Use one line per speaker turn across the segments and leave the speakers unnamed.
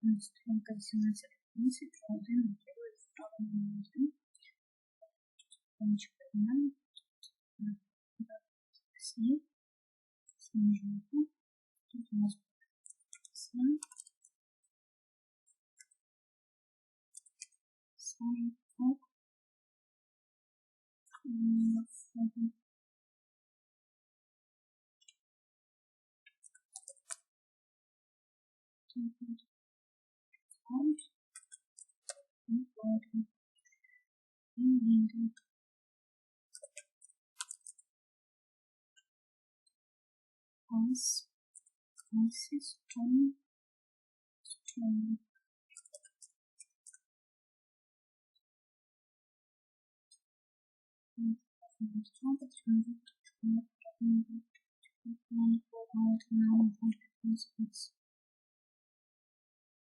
Strong consonants music from them is talking Benjamin Sea Sinjuku Sun Sun Folk Stone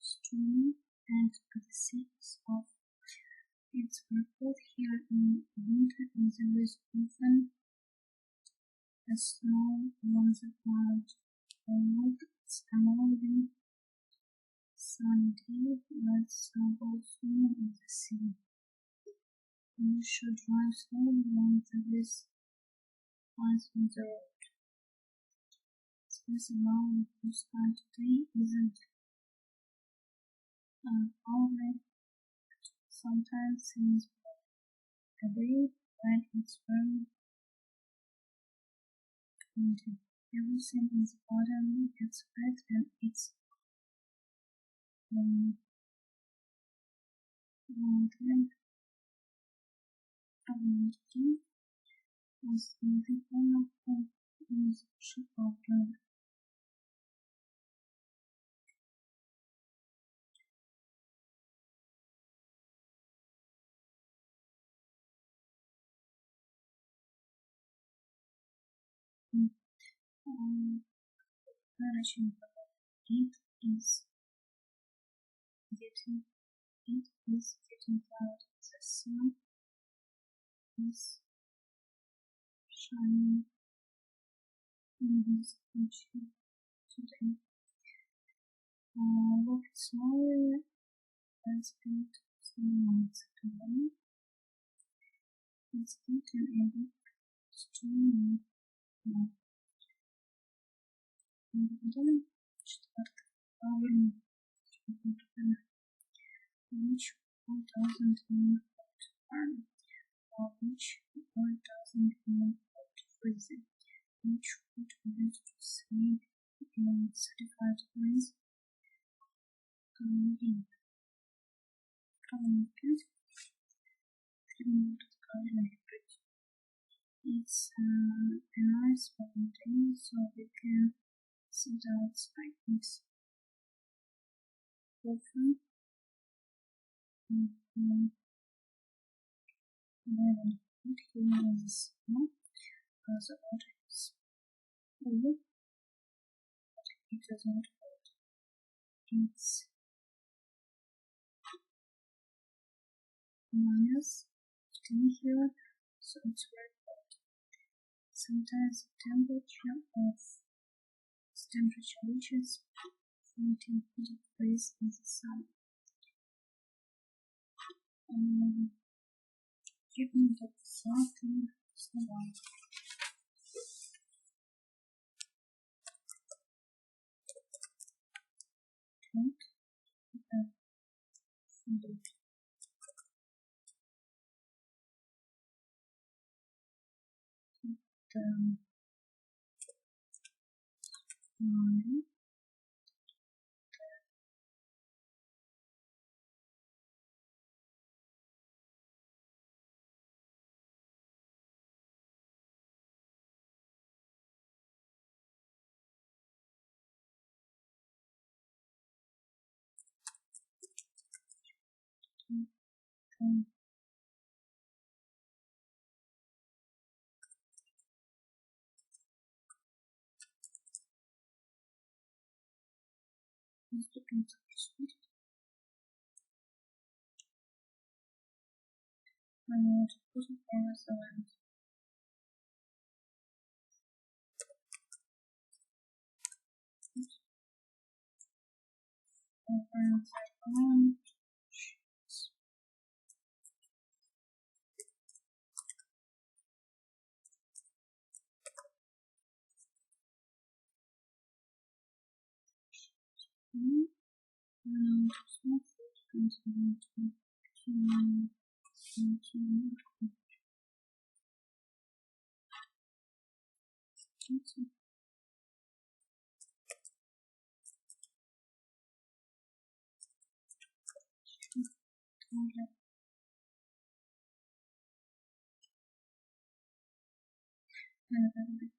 Stone and the seeds of its report here in winter is often a snow runs about all surrounding Sunday but snowballs soon in the sea. You should drive slowly along this path on the road. Space around the sky today isn't only sometimes seems a day when it's very windy. Everything in the autumn gets wet and it's mountain community was the form of ship of the management. It is getting out. The sun is shining in this country today. Look smaller as it months ago. It's getting a bit stronger now. Then start powering which 1,000 year old farm, or which 1,000 year old freezer, which would use to say in 35 degrees. It's a nice warm day, so we can sit outside this often. Then put here in the snow, because the water is cool, but it doesn't cold. It's minus 10 here, so it's very cold. Sometimes the temperature reaches 40 degrees in the sun. Given that the sun is the light. And put it on the land. around the ground. Small food continue to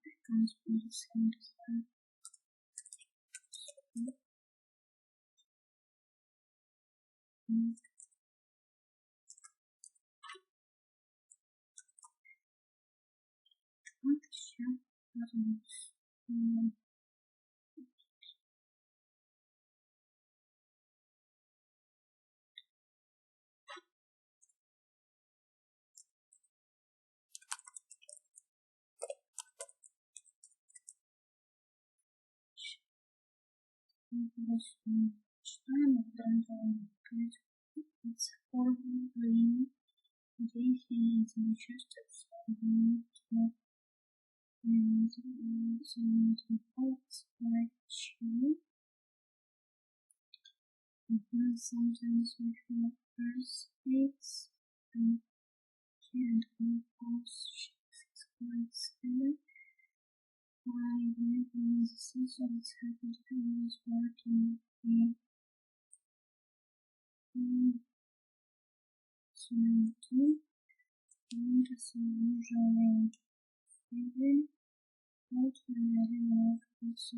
becomes pretty same design. What the shell buttons? It's horrible green. Daisy is interested in and some folks like you. Sometimes we feel first dates and can't impulse shifts quite still. Why when the seasons happened to was working in Serenity, and usually even ultimately more also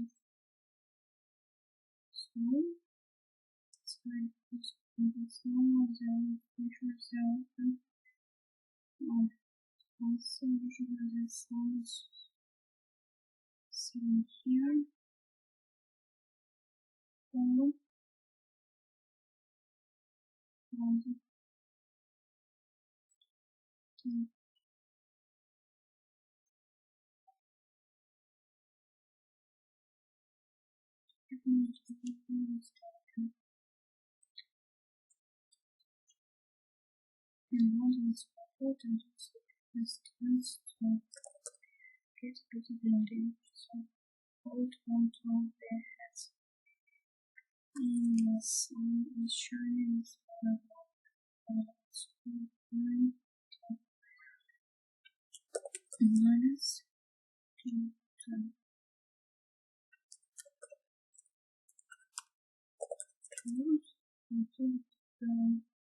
small. It's like the small zone, future zone, of also usually the sounds seen here. Or and one is important is tends to get visibility, so hold on to their heads. And the sun is shining for minus 2 to 2 until